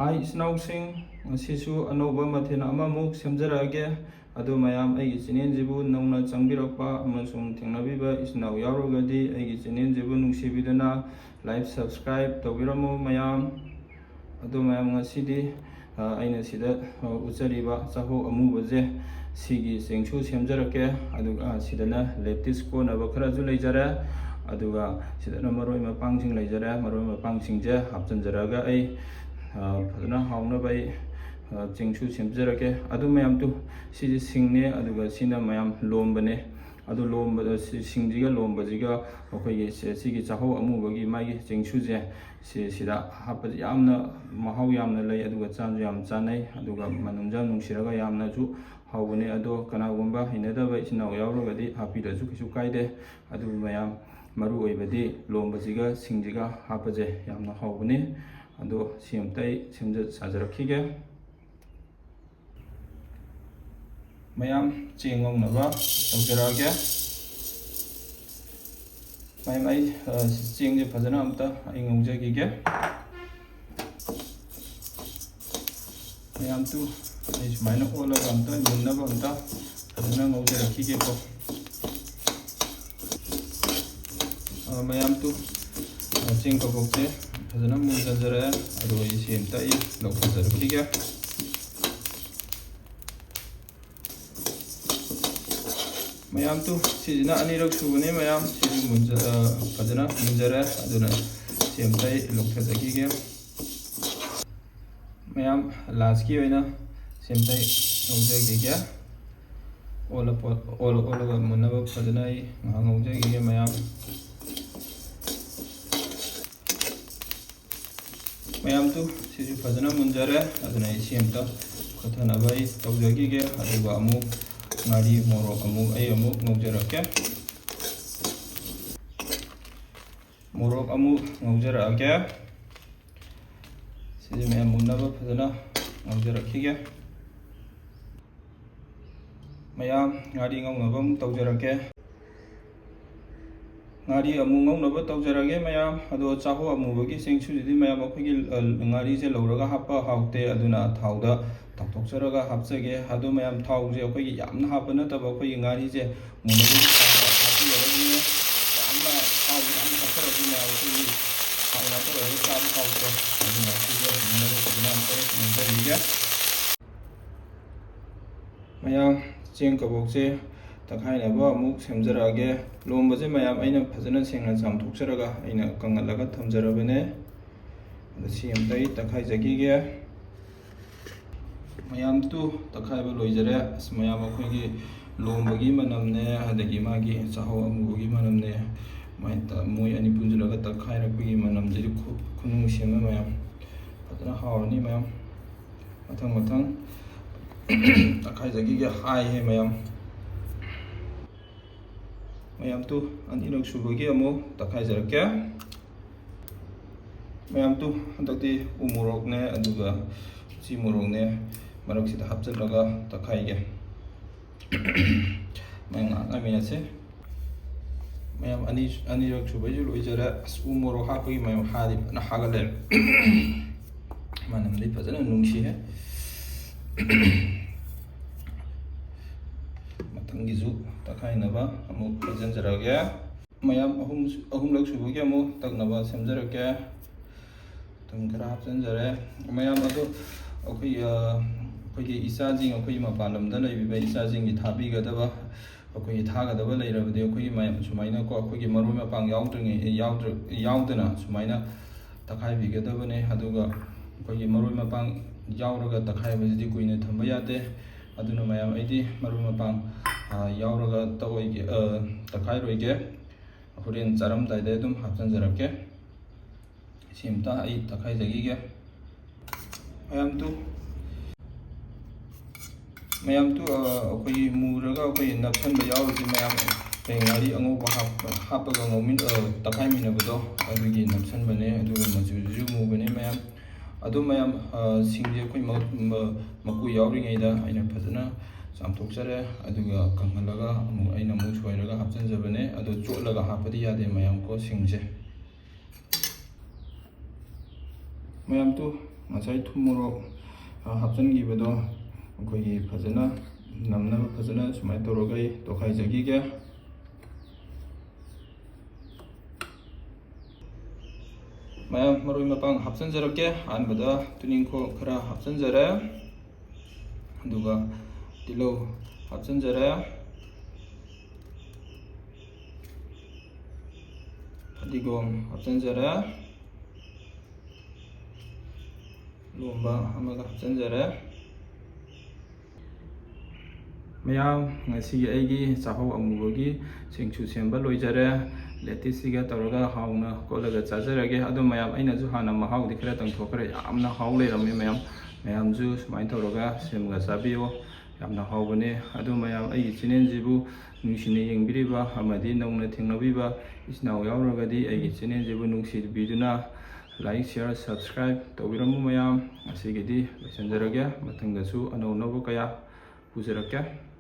Hi isnausing ngasisu anoba mathena amamuk semjarage adu mayam aigi channel jibu nauna changbirakpa amasung thengnabiba isnau yaurogadi aigi channel jibu nungsibiduna like subscribe tawbiramu mayam adu mayam ngasidi aina sida uchariba chaho amubaje sigi sengchu semjarake aduga sidana latest ko na bakara ju leijare aduga sidana maroi mapangsing leijare maroi mapangsingje hapchanjaraga ai फजना हाउना बाई चिंगसु सेमजरके अदु मयाम तु सिजि सिंगने अदुगा सिना मयाम लोमबने अदु लोमब सिंगजिगा लोमबजिगा अखोइगे सिगी चाहो अमुबगी मागी चिंगसुजे सिदा हाप यामना महाउ यामना लई अदुगा चांजु याम चानै अदुगा मनुंजा नुंसिरगा यामना जु हाउबने अदो कनागुंबा हिनदबा इसिनाउ यावरगदि हापिदसु किसु काइदे अदु मयाम मरु ओइबदि लोमबजिगा सिंगजिगा हापजे यामना हाउबने अदो सिमतै सेमज साजरखिगे मयाम चेंगौनबा तौजरागे मयाम आई चेंगजे फजना अमता आई ngौजगिगे मयाम तु आई सुमाइना ओलगा अमता मुन्नबा अमता फजना ngौजरखिगे को मयाम तु चेंग कबोकजे फजना मुंजजरे अदो इसिमता इ लौखजरखिगे मयाम तु सिजना अनिरक सुबने मयाम सिजु मुंज फजना मुंजरे अदुना सिमता इ लौखजखिगे मयाम लास्टकी ओइना सिमता इ ngौजगिगे ओलगा मुन्नबा फजना इ ngौजगिगे मयाम मयाम तु सिजु फजना मुंजरे अदुना इसिमता खथनाबाई तौजगिगे अदुगा अमुक ngari morok amuk ai amuk ngौजरके morok amuk ngौजरके सिजु मयाम मुन्नबा फजना ngौजरखिगे मयाम ngari ngौनबा तौजरके ngari amu ngौनबा तौजरगे मयाम अदो चाहो अमुबगी सेंगसुजिदि मयाम अखोइगी ngari जे लौरगा हापा हाउते अदुना थाउदा तौथोकचरगा हापजगे अदो मयाम थाउजे अखोइगी यामना हापा नतबा अखोइगी ngari जे मुनबगी हापजरगे यामना थाउ यामना हापजरगे मयाम अखोइगी थाउना तोरगे चाबा हाउते अदुना सिजे मुनबा फजना अमते मुंजरिगे मयाम चेंग कबोकजे तखाइनबा अमुक सेमजरागे लोमबजे मयाम आइना फजना सेंगना चामथोकचरगा आइना कंगलगा थमजरबने सिमतै तखाइजगिगे मयाम तु तखाइबा लोइजरे मयाम अखोइगी लोमबगी मनमने अदगी मागी चाहो अमुबगी मनमने माइता मोय अनि पुंजलगा तखाइरखबगी मनमजिदि खुनुंग सेम मयाम फजना हावरनि मयाम मथंग मथंग तखाइजगिगे हाय हे मयाम मयाम तु अनिरक सुबगी अमु तखाइजरके मयाम तु हंदक्ति उमुरोकने अदुगा ची मुरोकने मरकसिदा हापचलगा तखाइगे मयाम आमियासे मयाम अनिरक सुबैजु लोइजरे उमुरोक हापगी मयाम हादि फना हागले मानमदि फजना नुंगसि हे मथंगिजु तखाइनबा अमु फजनजरगे मयाम अहुमलक सुबगी अमु तकनबा सेमजरके तंगरा हापचनजरे मयाम अदो अखोइगी इचाजिंग अखोइगी मपालमदा लैबिबा इचाजिंगी थाबिगदबा अखोइगी थागदबा लैरबदि अखोइगी मयाम सुमाइना को अखोइगी मरोइ मपांग याउदना सुमाइना तखाइबिगदबने अदुगा अखोइगी मरोइ मपांग याउरगा तखाइबजिदि कुइना थंबा यादे अदुना मयाम आइदि मरोइ मपांग याउरगा तवइगे तखाइरोइगे होरेन चारमदाइदे अदुम हापचनजरके सिमता आई तखाइजगिगे मयाम तु अखोइगी मुरगा अखोइगी नपसनबा याउरदि मयाम ngari angouba hapaga ngौमिन तखाइमिनबदो अदुगी नपसनबने अदुगा मजुजु मुबने मयाम अदु मयाम सिंगजे अखोइ मकु याउरिङैदा आइना फजना चामथोकचरे अदुगा कंगलगा अमु आइना मु सोइरगा हापचनजबने अदु चोटलगा हापदि यादे मयाम को सिंगजे मयाम तु ngasai thum morok hapchangibado ꯑꯩꯈꯣꯏꯒꯤ ꯐꯖꯅ ꯅꯝꯅꯕ ꯐꯖꯅ ꯁꯨꯃꯥꯏꯅ ꯇꯧꯔꯒ ꯑꯩ ꯇꯣꯈꯥꯏꯖꯈꯤꯒꯦ ꯃꯌꯥꯝ ꯃꯔꯣꯏ ꯃꯄꯥꯡ ꯍꯥꯞꯆꯤꯟꯖꯔꯛꯀꯦ ꯑꯍꯥꯟꯕꯗ ꯇꯨꯅꯤꯡꯈꯣꯛ ꯈꯔ ꯍꯥꯞꯆꯤꯟꯖꯔꯦ ꯑꯗꯨꯒ ꯇꯤꯜꯍꯧ ꯍꯥꯞꯆꯤꯟꯖꯔꯦ ꯐꯗꯤꯒꯣꯝ ꯍꯥꯞꯆꯤꯟꯖꯔꯦ ꯂꯣꯝꯕ ꯑꯃꯒ ꯍꯥꯞꯆꯤꯟꯖꯔꯦ ꯃꯌꯥꯝ ꯉꯁꯤꯒꯤ ꯑꯩꯒꯤ ꯆꯥꯛꯍꯧ ꯑꯃꯨꯕꯒꯤ ꯁꯤꯡꯖꯨ ꯁꯦꯝꯕ ꯂꯣꯏꯖꯔꯦ ꯂꯦꯇꯤꯁꯁꯤꯒ ꯇꯧꯔꯒ ꯍꯥꯎꯅ ꯀꯣꯠꯂꯒ ꯆꯥꯖꯔꯒꯦ ꯑꯗꯨ ꯃꯌꯥꯝ ꯑꯩꯅꯁꯨ ꯍꯥꯟꯅ ꯃꯍꯥꯎꯗꯤ ꯈꯔ ꯇꯪꯊꯣꯛꯈ꯭ꯔꯦ ꯌꯥꯝꯅ ꯍꯥꯎ ꯂꯩꯔꯝꯃꯦ ꯃꯌꯥꯝꯁꯨ ꯁꯨꯃꯥꯏꯅ ꯇꯧꯔꯒ ꯁꯦꯝꯃꯒ ꯆꯥꯕꯤꯌꯣ ꯌꯥꯝꯅ ꯍꯥꯎꯕꯅꯦ ꯑꯗꯨ ꯃꯌꯥꯝ ꯑꯩꯒꯤ ꯆꯦꯅꯦꯜꯁꯤꯕꯨ ꯅꯨꯡꯁꯤꯅ ꯌꯦꯡꯕꯤꯔꯤꯕ ꯑꯃꯗꯤ ꯅꯧꯅ ꯊꯦꯡꯅꯕꯤꯕ ꯏꯆꯤꯟ ꯏꯅꯥꯎ ꯌꯥꯎꯔꯒꯗꯤ ꯑꯩꯒꯤ ꯆꯦꯅꯦꯜꯁꯤꯕꯨ ꯅꯨꯡꯁꯤꯕꯤꯗꯨꯅ ꯂꯥꯏꯛ ꯁꯤꯌꯔ ꯁꯕꯁꯀ꯭ꯔꯥꯏꯕ ꯇꯧꯕꯤꯔꯝꯃꯨ ꯃꯌꯥꯝ ꯉꯁꯤꯒꯤꯗꯤ ꯂꯣꯏꯁꯤꯟꯖꯔꯒꯦ ꯃꯊꯪꯗꯁꯨ ꯑꯅꯧ ꯑꯅꯧꯕ ꯀꯌꯥ ꯄꯨꯖꯔꯛꯀꯦ